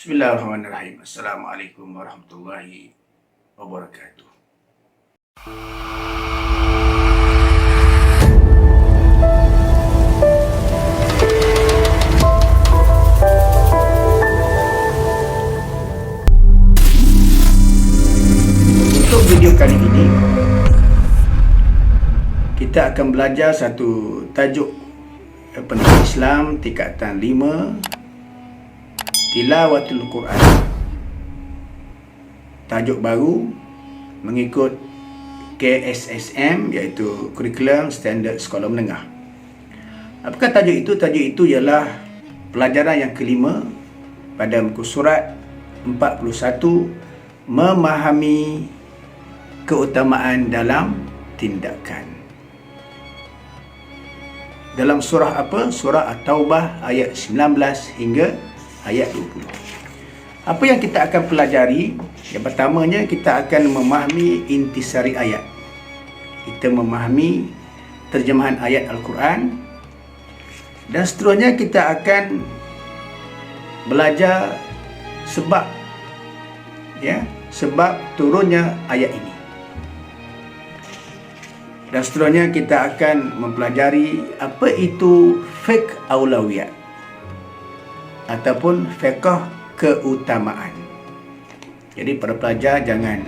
Bismillahirrahmanirrahim. Assalamualaikum warahmatullahi wabarakatuh. Untuk video kali ini, kita akan belajar satu tajuk pendidikan Islam tingkatan 5, Tilawatul Quran. Tajuk baru mengikut KSSM, iaitu Kurikulum Standard Sekolah Menengah. Apakah tajuk itu? Tajuk itu ialah pelajaran yang kelima pada muka surat 41, memahami keutamaan dalam tindakan. Dalam surah apa? Surah At-Taubah ayat 19 hingga ayat 20. Apa yang kita akan pelajari? Yang pertamanya, kita akan memahami intisari ayat. Kita memahami terjemahan ayat Al-Quran. Dan seterusnya kita akan belajar sebab turunnya ayat ini. Dan seterusnya kita akan mempelajari apa itu fiqh aulawiyat ataupun fiqh keutamaan. Jadi para pelajar jangan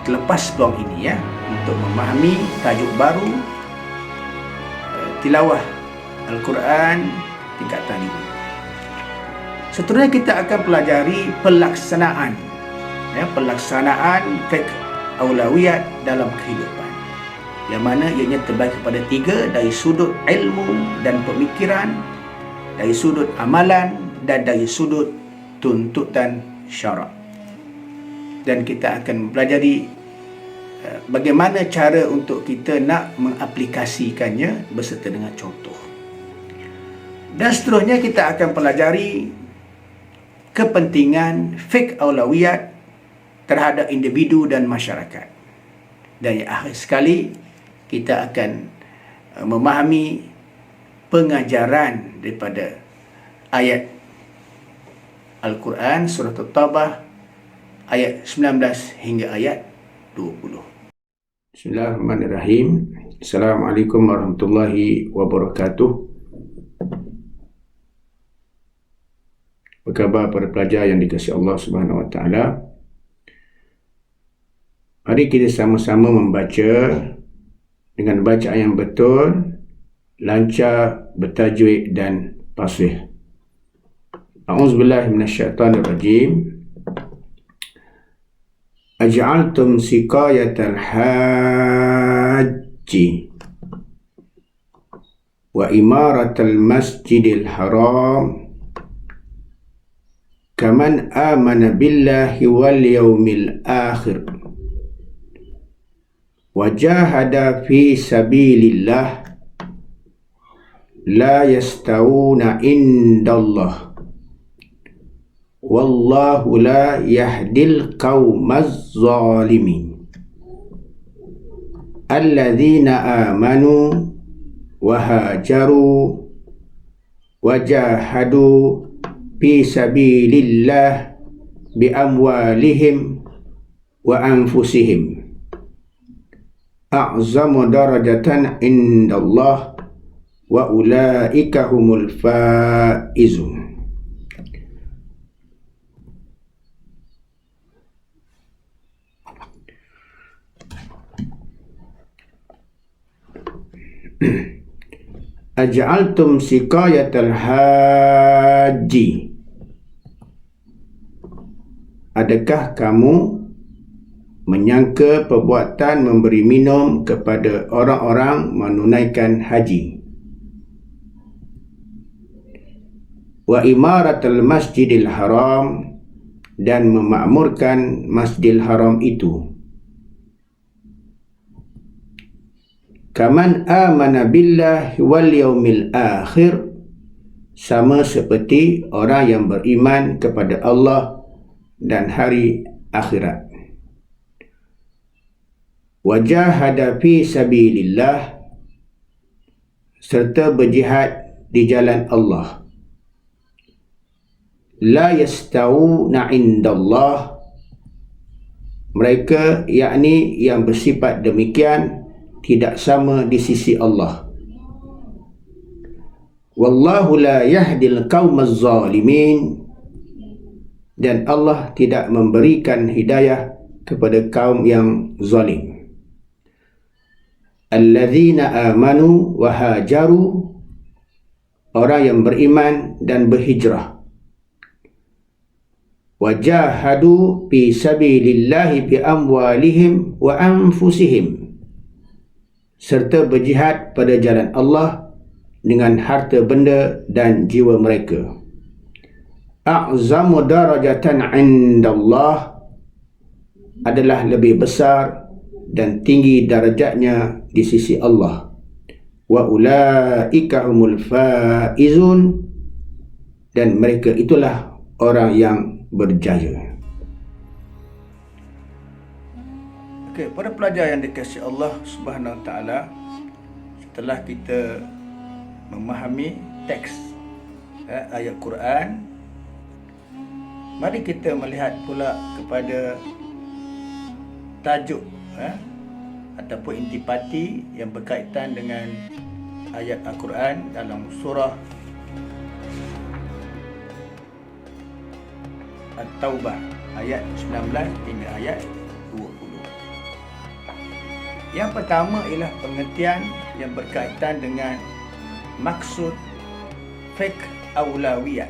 terlepas peluang ini untuk memahami tajuk baru tilawah Al-Quran tingkatan 5. Seterusnya kita akan pelajari pelaksanaan fiqh aulawiyat dalam kehidupan, yang mana ianya terbagi kepada 3, dari sudut ilmu dan pemikiran, dari sudut amalan, dan dari sudut tuntutan syarak. Dan kita akan mempelajari bagaimana cara untuk kita nak mengaplikasikannya beserta dengan contoh. Dan seterusnya kita akan pelajari kepentingan fiqh aulawiyat terhadap individu dan masyarakat. Dan yang akhir sekali, kita akan memahami pengajaran daripada ayat Al-Quran surah At-Taubah ayat 19 hingga ayat 20. Bismillahirrahmanirrahim. Assalamualaikum warahmatullahi wabarakatuh. Apa khabar para pelajar yang dikasihi Allah Subhanahu wa taala? Mari kita sama-sama membaca dengan bacaan yang betul, lancar, bertajwid dan fasih. A'udzubillahi minasyaitonir rajim. Aj'altum siqayatal hajji wa imaratal masjidil haram kaman amana billahi wal yawmil akhir wa jahada fi sabilillah la yastawuna indallah wallahu la yahdil qawmaz zalimin alladzina amanu wa hajaru wa jahadu fi sabilillah bi amwalihim wa anfusihim a'zamu darajatan indallah wa ulaika humul faizun. Aj'altum siqayatal haji, adakah kamu menyangka perbuatan memberi minum kepada orang-orang menunaikan haji, wa imaratul masjidil haram, dan memakmurkan masjidil haram itu, kaman amana billahi wal yaumil akhir, sama seperti orang yang beriman kepada Allah dan hari akhirat, wajahada fi sabilillah, serta berjihad di jalan Allah, la yastawuna indallah, mereka yakni yang bersifat demikian tidak sama di sisi Allah. Wallahu la yahdil qaumaz zalimin, dan Allah tidak memberikan hidayah kepada kaum yang zalim. Alladzina amanu wa hajaru, orang yang beriman dan berhijrah. Wajahadu fi sabilillahi bi amwalihim wa anfusihim, serta berjihad pada jalan Allah dengan harta benda dan jiwa mereka. A'zamu darajatan 'indallah, adalah lebih besar dan tinggi darajatnya di sisi Allah. Wa ulaika humul faizun, dan mereka itulah orang yang berjaya. Okey, para pelajar yang dikasihi Allah Subhanahu Wa Taala, setelah kita memahami teks ayat Quran, mari kita melihat pula kepada tajuk ataupun intipati yang berkaitan dengan ayat Al-Quran dalam surah At-Taubah ayat 19 hingga ayat 20. Yang pertama ialah pengertian yang berkaitan dengan maksud fiqh aulawiyat.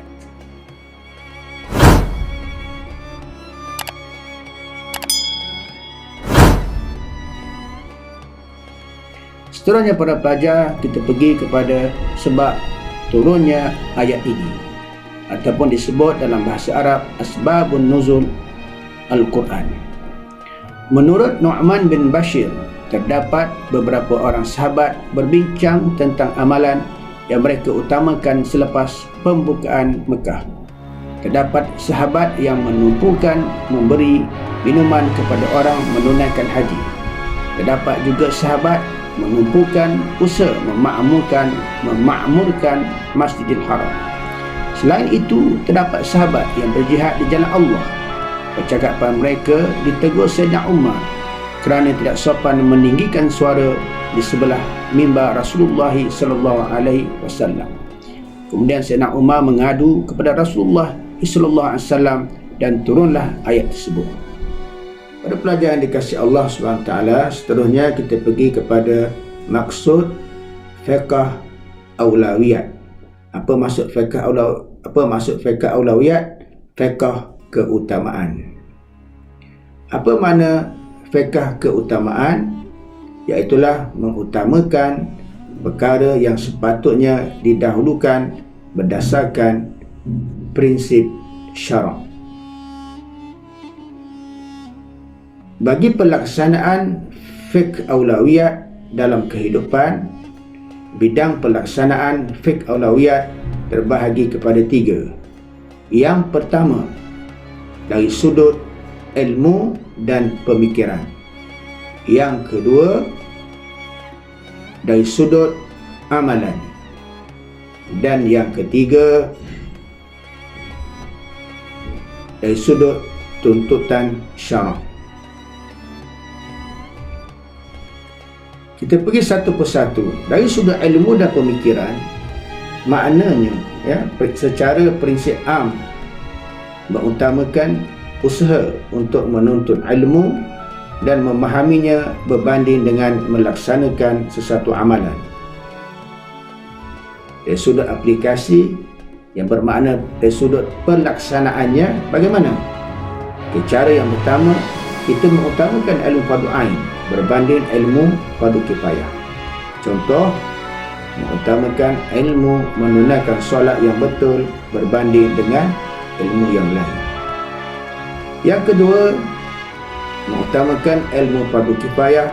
Seterusnya para pelajar, kita pergi kepada sebab turunnya ayat ini, ataupun disebut dalam bahasa Arab asbabun nuzul Al-Quran. Menurut Nu'man bin Bashir, terdapat beberapa orang sahabat berbincang tentang amalan yang mereka utamakan selepas pembukaan Mekah. Terdapat sahabat yang menumpukan memberi minuman kepada orang menunaikan haji. Terdapat juga sahabat menumpukan usaha memakmurkan Masjidil Haram. Selain itu, terdapat sahabat yang berjihad di jalan Allah. Percakapan mereka ditegur Sayyidina Umar kerana tidak sopan meninggikan suara di sebelah mimbar Rasulullah sallallahu alaihi wasallam. Kemudian Sayyidina Umar mengadu kepada Rasulullah sallallahu alaihi wasallam dan turunlah ayat tersebut. Pada pelajar yang dikasihi Allah SWT, seterusnya kita pergi kepada maksud fiqh aulawiyat. Apa maksud fiqh aulawiyat? Fiqh keutamaan. Apa makna fiqh keutamaan? Iaitulah mengutamakan perkara yang sepatutnya didahulukan berdasarkan prinsip syarak. Bagi pelaksanaan fiqh aulawiyat dalam kehidupan, bidang pelaksanaan fiqh aulawiyat terbahagi kepada 3. Yang pertama, dari sudut ilmu dan pemikiran. Yang kedua, dari sudut amalan. Dan yang ketiga, dari sudut tuntutan syarak. Kita pergi satu persatu. Dari sudut ilmu dan pemikiran, maknanya secara prinsip am mengutamakan usaha untuk menuntut ilmu dan memahaminya berbanding dengan melaksanakan sesuatu amalan. Dari sudut aplikasi, yang bermakna dari sudut pelaksanaannya bagaimana? Cara yang pertama, kita mengutamakan ilmu fardu ain berbanding ilmu fardu kifayah. Contoh, mengutamakan ilmu menunaikan solat yang betul berbanding dengan ilmu yang lain. Yang kedua, mengutamakan ilmu fardu kifayah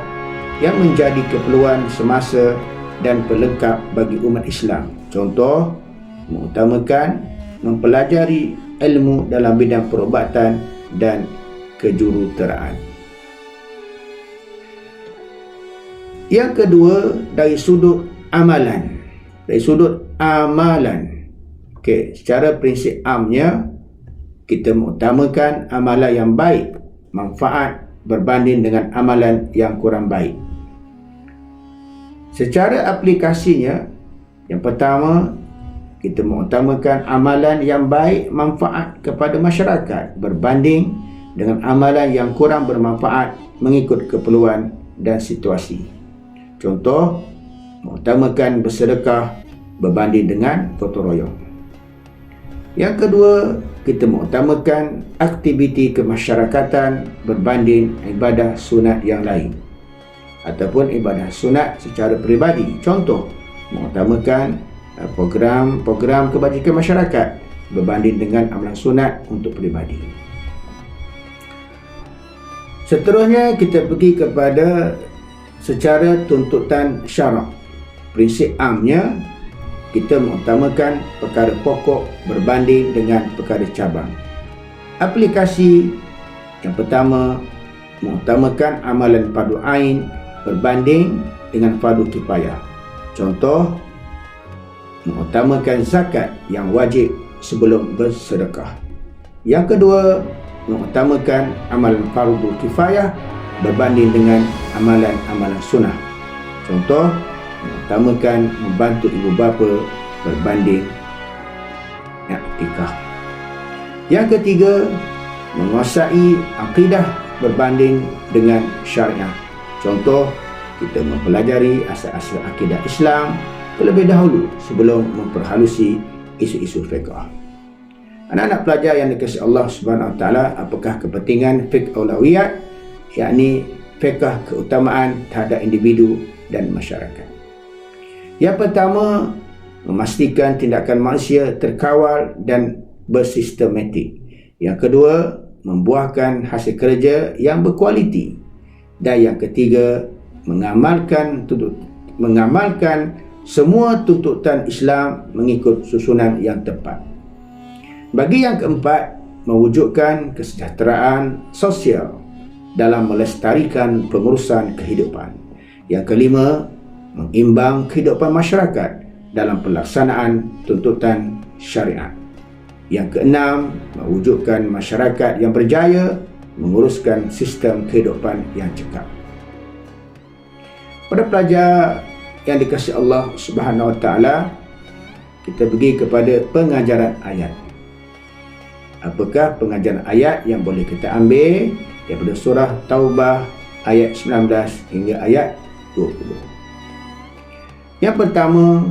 yang menjadi keperluan semasa dan pelengkap bagi umat Islam. Contoh, mengutamakan mempelajari ilmu dalam bidang perubatan dan kejuruteraan. Yang kedua, dari sudut amalan. Dari sudut amalan. Okey, secara prinsip amnya, kita mengutamakan amalan yang baik, manfaat berbanding dengan amalan yang kurang baik. Secara aplikasinya, yang pertama, kita mengutamakan amalan yang baik, manfaat kepada masyarakat berbanding dengan amalan yang kurang bermanfaat mengikut keperluan dan situasi. Contoh, mengutamakan bersedekah berbanding dengan gotong royong. Yang kedua, kita mengutamakan aktiviti kemasyarakatan berbanding ibadah sunat yang lain ataupun ibadah sunat secara peribadi. Contoh, mengutamakan program kebajikan masyarakat berbanding dengan amalan sunat untuk peribadi. Seterusnya, kita pergi kepada secara tuntutan syarak. Prinsip amnya, kita mengutamakan perkara pokok berbanding dengan perkara cabang. Aplikasi yang pertama, mengutamakan amalan fardu ain berbanding dengan fardu kifayah. Contoh, mengutamakan zakat yang wajib sebelum bersedekah. Yang kedua, mengutamakan amalan fardu kifayah berbanding dengan amalan-amalan sunnah. Contoh, mengutamakan membantu ibu bapa berbanding i'tikaf. Yang ketiga, menguasai akidah berbanding dengan syariah. Contoh, kita mempelajari asas-asas akidah Islam terlebih dahulu sebelum memperhalusi isu-isu fiqh. Anak-anak pelajar yang dikasihi Allah Subhanahu Wa Taala, apakah kepentingan fiqh aulawiyat, yakni fiqh keutamaan terhadap individu dan masyarakat? Yang pertama, memastikan tindakan manusia terkawal dan bersistematik. Yang kedua, membuahkan hasil kerja yang berkualiti. Dan yang ketiga, mengamalkan semua tuntutan Islam mengikut susunan yang tepat. Bagi yang keempat, mewujudkan kesejahteraan sosial dalam melestarikan pengurusan kehidupan. Yang kelima, mengimbang kehidupan masyarakat dalam pelaksanaan tuntutan syariat. Yang keenam, mewujudkan masyarakat yang berjaya menguruskan sistem kehidupan yang cekap. Pada pelajar yang dikasihi Allah Subhanahu Wa Taala, kita pergi kepada pengajaran ayat. Apakah pengajaran ayat yang boleh kita ambil daripada surah Taubah ayat 19 hingga ayat 20? Yang pertama,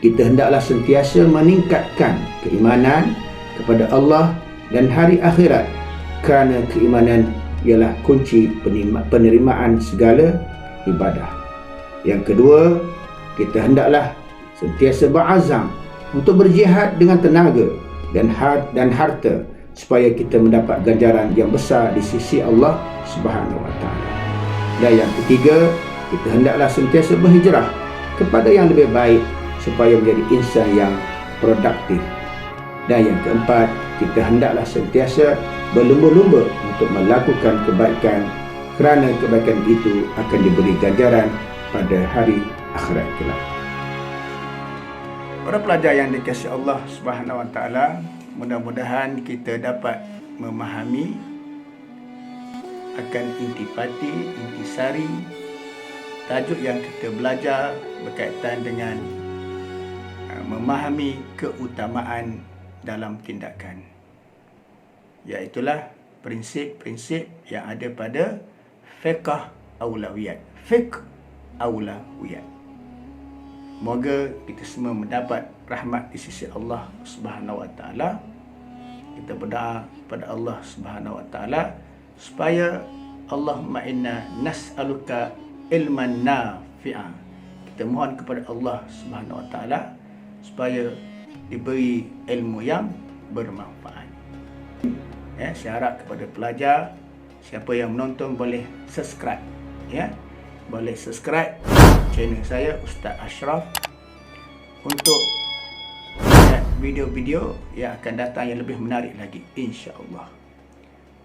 kita hendaklah sentiasa meningkatkan keimanan kepada Allah dan hari akhirat, kerana keimanan ialah kunci penerimaan segala ibadah. Yang kedua, kita hendaklah sentiasa berazam untuk berjihad dengan tenaga dan harta supaya kita mendapat ganjaran yang besar di sisi Allah Subhanahu Wa Taala. Dan yang ketiga, kita hendaklah sentiasa berhijrah kepada yang lebih baik supaya menjadi insan yang produktif. Dan yang keempat, kita hendaklah sentiasa berlumba-lumba untuk melakukan kebaikan, kerana kebaikan itu akan diberi ganjaran pada hari akhirat kelak. Para pelajar yang dikasihi Allah Subhanahu Wa Taala, mudah-mudahan kita dapat memahami akan intipati, intisari tajuk yang kita belajar berkaitan dengan memahami keutamaan dalam tindakan. Iaitulah prinsip-prinsip yang ada pada fiqh aulawiyat. Fiqh aulawiyat. Moga kita semua mendapat rahmat di sisi Allah Subhanahu Wa Taala. Kita berdoa kepada Allah Subhanahu Wa Taala supaya Allahumma inna nas'aluka ilman nafi'a. Kita mohon kepada Allah Subhanahu Wa Taala supaya diberi ilmu yang bermanfaat. Saya harap kepada pelajar, siapa yang menonton boleh subscribe, boleh subscribe channel saya Ustaz Ashraf untuk melihat video-video yang akan datang yang lebih menarik lagi, insya-Allah.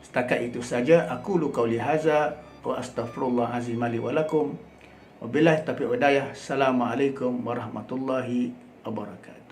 Setakat itu saja, aku lu qauli hadza wa astaghfirullah azim li wa lakum. Wabillahi taufiq wa hidayah. Assalamualaikum warahmatullahi wabarakatuh.